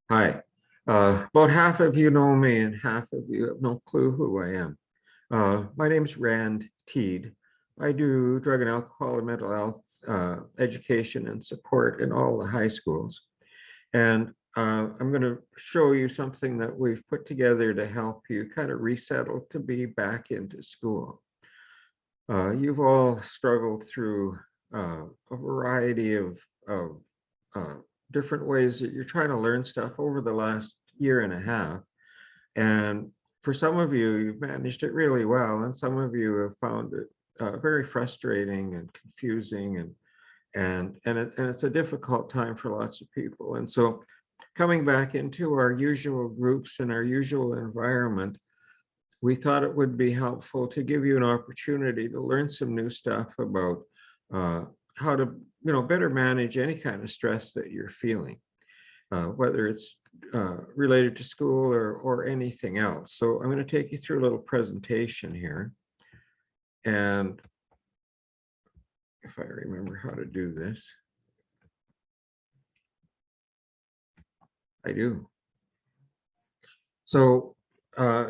Hi. About half of you know me and half of you have no clue who I am. My name's Rand Teed. I do drug and alcohol and mental health education and support in all the high schools. And I'm going to show you something that we've put together to help you kind of resettle to be back into school. You've all struggled through a variety of uh, different ways that you're trying to learn stuff over the last year and a half. And for some of you, you've managed it really well, and some of you have found it very frustrating and confusing, and it's a difficult time for lots of people. And so, coming back into our usual groups and our usual environment, we thought it would be helpful to give you an opportunity to learn some new stuff about uh, how to, better manage any kind of stress that you're feeling, whether it's related to school or anything else. So I'm going to take you through a little presentation here. And if I remember how to do this, I do. So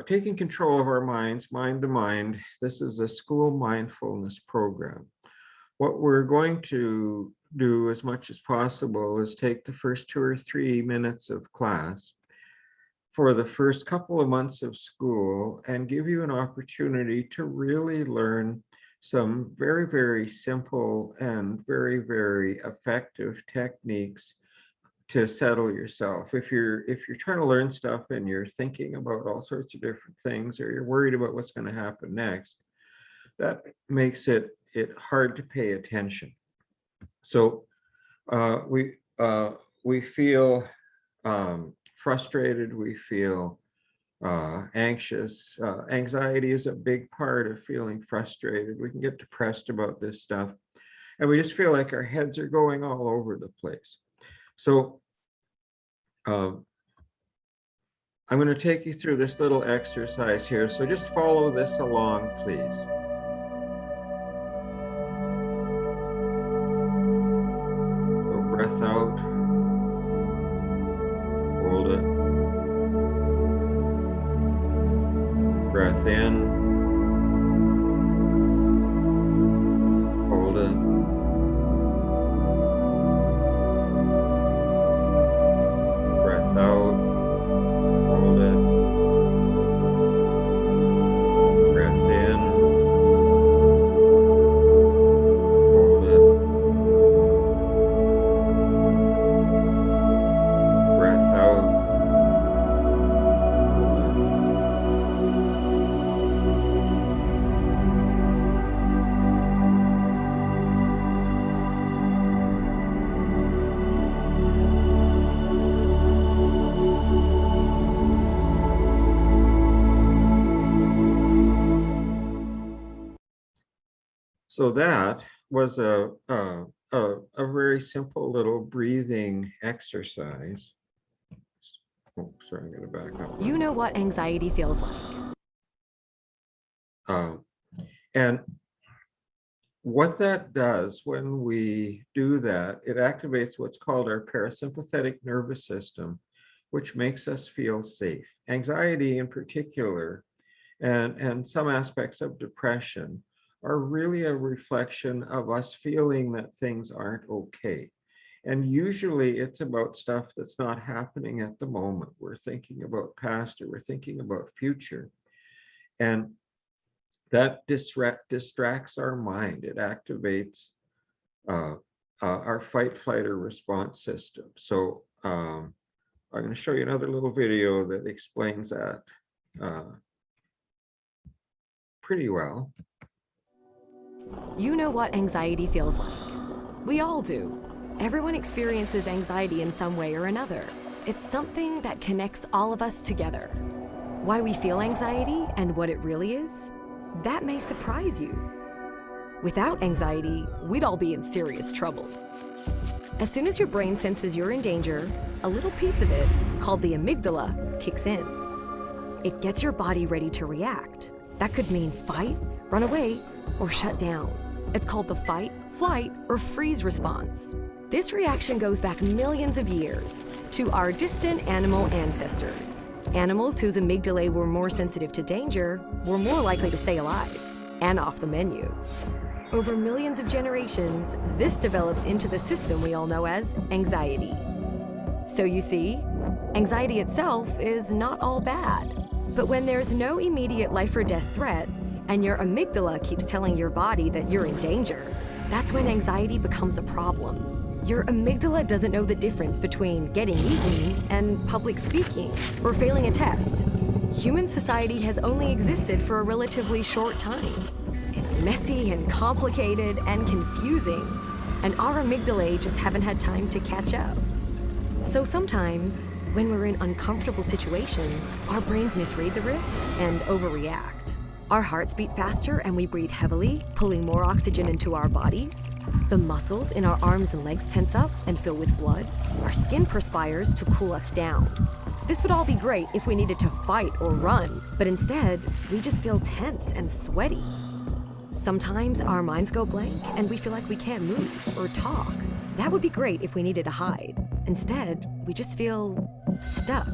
taking control of our minds, mind to mind, this is a school mindfulness program. What we're going to do as much as possible is take the first 2 or 3 minutes of class for the first couple of months of school and give you an opportunity to really learn some very, very simple and very, very effective techniques to settle yourself. If you're trying to learn stuff and you're thinking about all sorts of different things, or you're worried about what's going to happen next, that makes it hard to pay attention. So we feel frustrated, we feel anxious. Anxiety is a big part of feeling frustrated. We can get depressed about this stuff, and we just feel like our heads are going all over the place. So I'm going to take you through this little exercise here. So just follow this along, please. So breath out, hold it. Breath in, hold it. Breath out, hold it. Breath in, hold it. Breath out, hold it. So that was a very simple little breathing exercise. Oh, sorry, I'm going to back up. You know what anxiety feels like. And what that does when we do that, it activates what's called our parasympathetic nervous system, which makes us feel safe. Anxiety in particular, and some aspects of depression, are really a reflection of us feeling that things aren't okay. And usually it's about stuff that's not happening at the moment. We're thinking about past, or we're thinking about future. And that distracts our mind. It activates our fight, flight, or response system. So I'm going to show you another little video that explains that pretty well. You know what anxiety feels like. We all do. Everyone experiences anxiety in some way or another. It's something that connects all of us together. Why we feel anxiety and what it really is, that may surprise you. Without anxiety, we'd all be in serious trouble. As soon as your brain senses you're in danger, a little piece of it, called the amygdala, kicks in. It gets your body ready to react. That could mean fight, run away, or shut down. It's called the fight, flight, or freeze response. This reaction goes back millions of years to our distant animal ancestors. Animals whose amygdalae were more sensitive to danger were more likely to stay alive and off the menu. Over millions of generations, this developed into the system we all know as anxiety. So you see, anxiety itself is not all bad. But when there's no immediate life or death threat, and your amygdala keeps telling your body that you're in danger, that's when anxiety becomes a problem. Your amygdala doesn't know the difference between getting eaten and public speaking or failing a test. Human society has only existed for a relatively short time. It's messy and complicated and confusing, and our amygdalae just haven't had time to catch up. So sometimes, when we're in uncomfortable situations, our brains misread the risk and overreact. Our hearts beat faster and we breathe heavily, pulling more oxygen into our bodies. The muscles in our arms and legs tense up and fill with blood. Our skin perspires to cool us down. This would all be great if we needed to fight or run, but instead, we just feel tense and sweaty. Sometimes our minds go blank and we feel like we can't move or talk. That would be great if we needed to hide. Instead, we just feel stuck.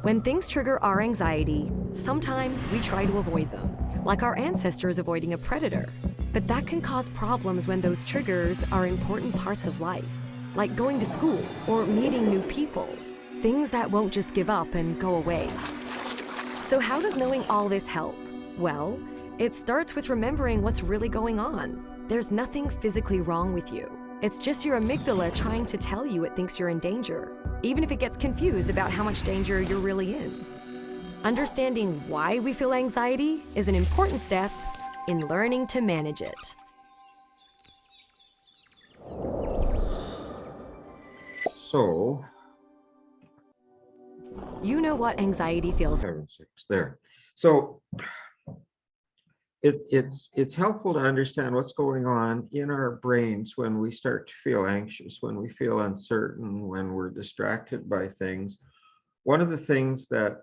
When things trigger our anxiety, sometimes we try to avoid them, like our ancestors avoiding a predator. But that can cause problems when those triggers are important parts of life, like going to school or meeting new people, things that won't just give up and go away. So how does knowing all this help? Well, it starts with remembering what's really going on. There's nothing physically wrong with you. It's just your amygdala trying to tell you it thinks you're in danger, even if it gets confused about how much danger you're really in. Understanding why we feel anxiety is an important step in learning to manage it. So, You know what anxiety feels like. 7, 6, there. So it's helpful to understand what's going on in our brains when we start to feel anxious, when we feel uncertain, when we're distracted by things. One of the things that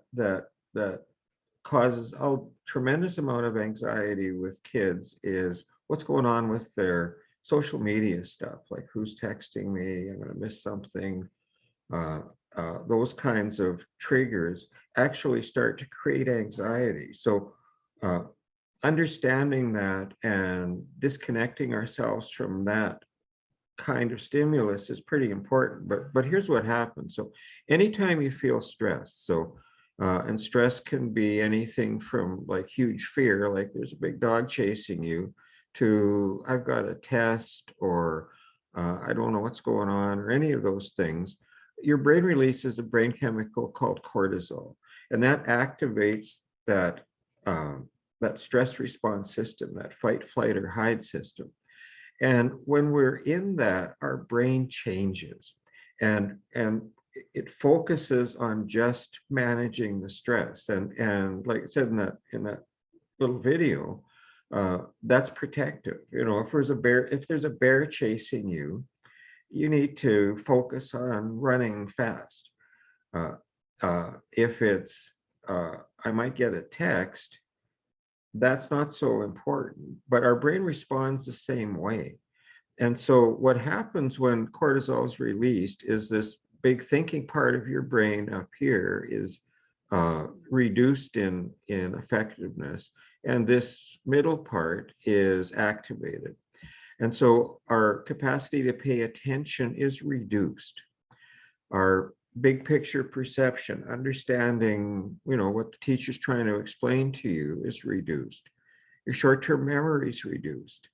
causes a tremendous amount of anxiety with kids is what's going on with their social media stuff, like who's texting me, I'm going to miss something. Those kinds of triggers actually start to create anxiety. So understanding that and disconnecting ourselves from that kind of stimulus is pretty important. But here's what happens. So anytime you feel stress, and stress can be anything from like huge fear, like there's a big dog chasing you, to I've got a test, or I don't know what's going on, or any of those things. Your brain releases a brain chemical called cortisol, and that activates that stress response system, that fight, flight, or hide system. And when we're in that, our brain changes, and it focuses on just managing the stress. And like I said in that little video, that's protective. You know, if there's a bear chasing you, you need to focus on running fast. If it's I might get a text, that's not so important, but our brain responds the same way. And so what happens when cortisol is released is this big thinking part of your brain up here is reduced in effectiveness, and this middle part is activated. And so our capacity to pay attention is reduced. Our big picture perception, understanding, what the teacher's trying to explain to you, is reduced. Your short-term memory is reduced.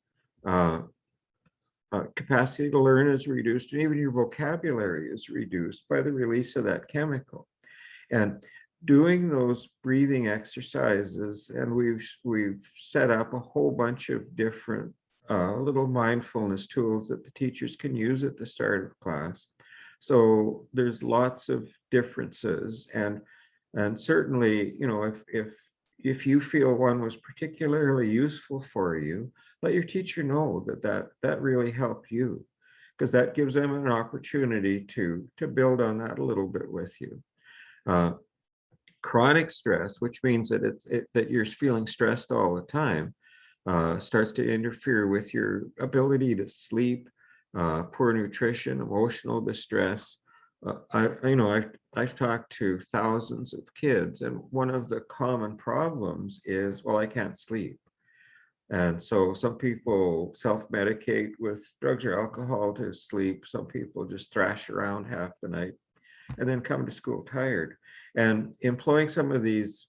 Capacity to learn is reduced, and even your vocabulary is reduced by the release of that chemical. And doing those breathing exercises, and we've set up a whole bunch of different little mindfulness tools that the teachers can use at the start of class. So there's lots of differences, and certainly, if you feel one was particularly useful for you, let your teacher know that really helped you, because that gives them an opportunity to build on that a little bit with you. Chronic stress, which means that that you're feeling stressed all the time, starts to interfere with your ability to sleep, poor nutrition, emotional distress. I've talked to thousands of kids, and one of the common problems is, well, I can't sleep. And so some people self-medicate with drugs or alcohol to sleep. Some people just thrash around half the night and then come to school tired. And employing some of these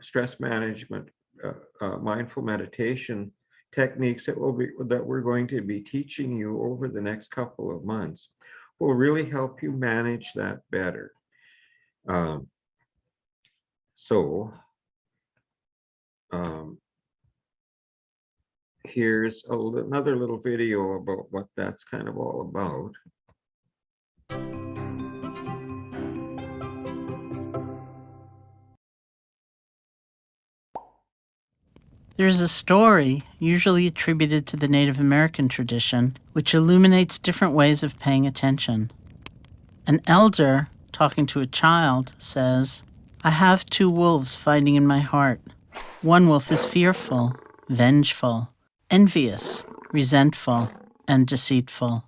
stress management, mindful meditation techniques that we're going to be teaching you over the next couple of months will really help you manage that better. Um, so um, here's another little video about what that's kind of all about. There is a story, usually attributed to the Native American tradition, which illuminates different ways of paying attention. An elder, talking to a child, says, "I have two wolves fighting in my heart. One wolf is fearful, vengeful, envious, resentful, and deceitful.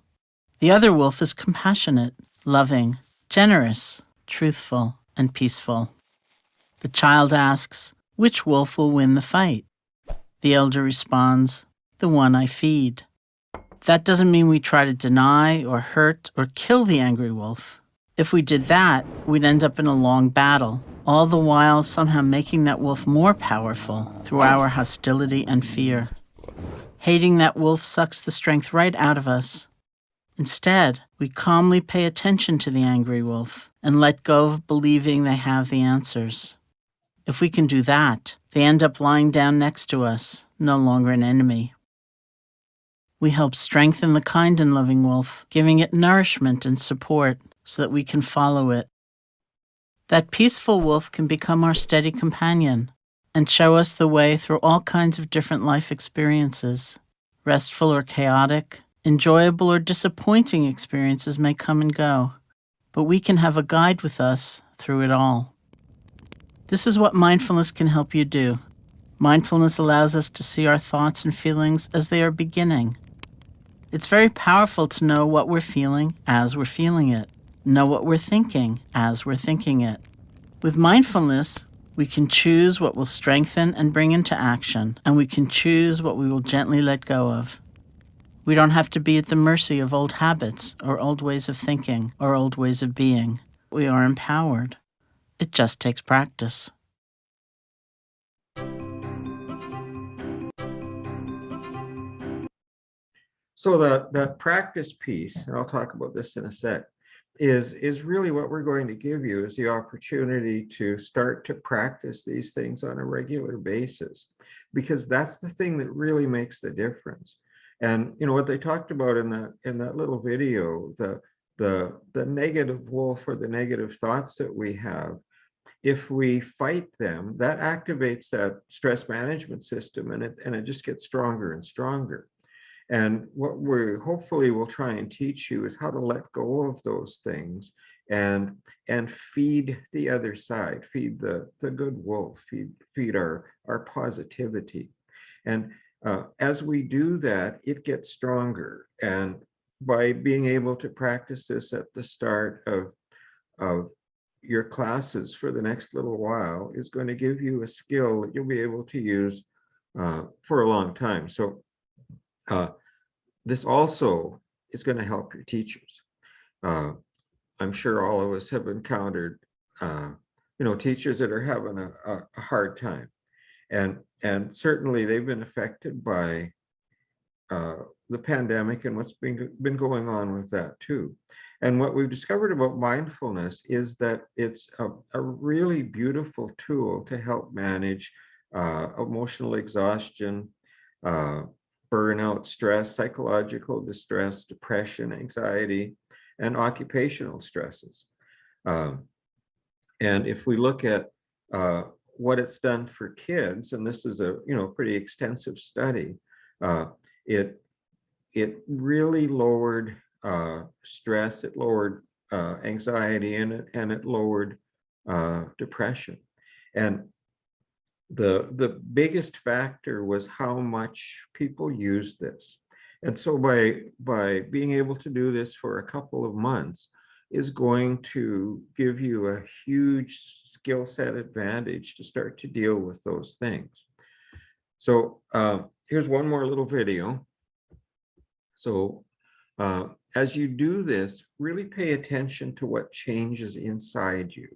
The other wolf is compassionate, loving, generous, truthful, and peaceful." The child asks, "Which wolf will win the fight?" The elder responds, "The one I feed." That doesn't mean we try to deny or hurt or kill the angry wolf. If we did that, we'd end up in a long battle, all the while somehow making that wolf more powerful through our hostility and fear. Hating that wolf sucks the strength right out of us. Instead, we calmly pay attention to the angry wolf and let go of believing they have the answers. If we can do that, they end up lying down next to us, no longer an enemy. We help strengthen the kind and loving wolf, giving it nourishment and support so that we can follow it. That peaceful wolf can become our steady companion and show us the way through all kinds of different life experiences. Restful or chaotic, enjoyable or disappointing experiences may come and go, but we can have a guide with us through it all. This is what mindfulness can help you do. Mindfulness allows us to see our thoughts and feelings as they are beginning. It's very powerful to know what we're feeling as we're feeling it, know what we're thinking as we're thinking it. With mindfulness, we can choose what will strengthen and bring into action, and we can choose what we will gently let go of. We don't have to be at the mercy of old habits or old ways of thinking or old ways of being. We are empowered. It just takes practice. So that practice piece, and I'll talk about this in a sec, is really what we're going to give you is the opportunity to start to practice these things on a regular basis, because that's the thing that really makes the difference. And what they talked about in that little video, the negative wolf or the negative thoughts that we have, if we fight them, that activates that stress management system, and it just gets stronger and stronger. And what we hopefully will try and teach you is how to let go of those things and feed the other side, feed the good wolf, feed our positivity. And as we do that, it gets stronger. And by being able to practice this at the start of your classes for the next little while is going to give you a skill that you'll be able to use for a long time. So this also is going to help your teachers. I'm sure all of us have encountered, teachers that are having a hard time, and certainly they've been affected by the pandemic and what's been going on with that too. And what we've discovered about mindfulness is that it's a really beautiful tool to help manage emotional exhaustion, burnout, stress, psychological distress, depression, anxiety, and occupational stresses. And if we look at what it's done for kids, and this is a pretty extensive study, it really lowered stress, it lowered anxiety, and it lowered depression. And the biggest factor was how much people use this. And so by being able to do this for a couple of months is going to give you a huge skill set advantage to start to deal with those things. So here's one more little video. So as you do this, really pay attention to what changes inside you.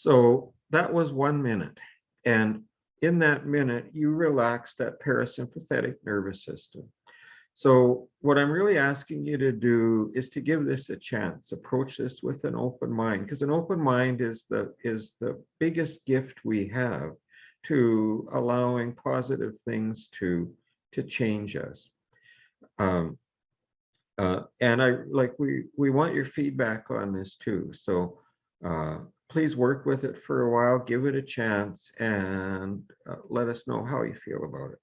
So that was 1 minute. And in that minute, you relax that parasympathetic nervous system. So what I'm really asking you to do is to give this a chance. Approach this with an open mind, because an open mind is the biggest gift we have to allowing positive things to change us. And we want your feedback on this too. So please work with it for a while, give it a chance, and let us know how you feel about it.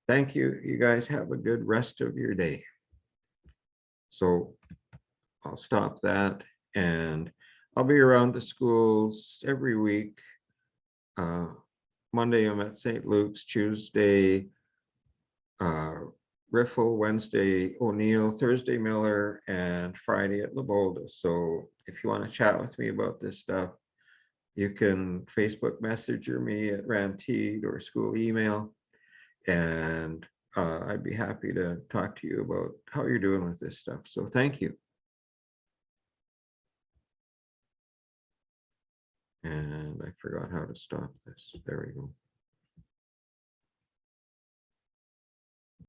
Thank you. You guys have a good rest of your day. So I'll stop that, and I'll be around the schools every week. Monday I'm at St. Luke's, Tuesday Riffle, Wednesday O'Neill, Thursday Miller, and Friday at La Bolda. So if you want to chat with me about this stuff, you can Facebook Messenger me at Ranteed or school email, and I'd be happy to talk to you about how you're doing with this stuff. So thank you. And I forgot how to stop this. There we go.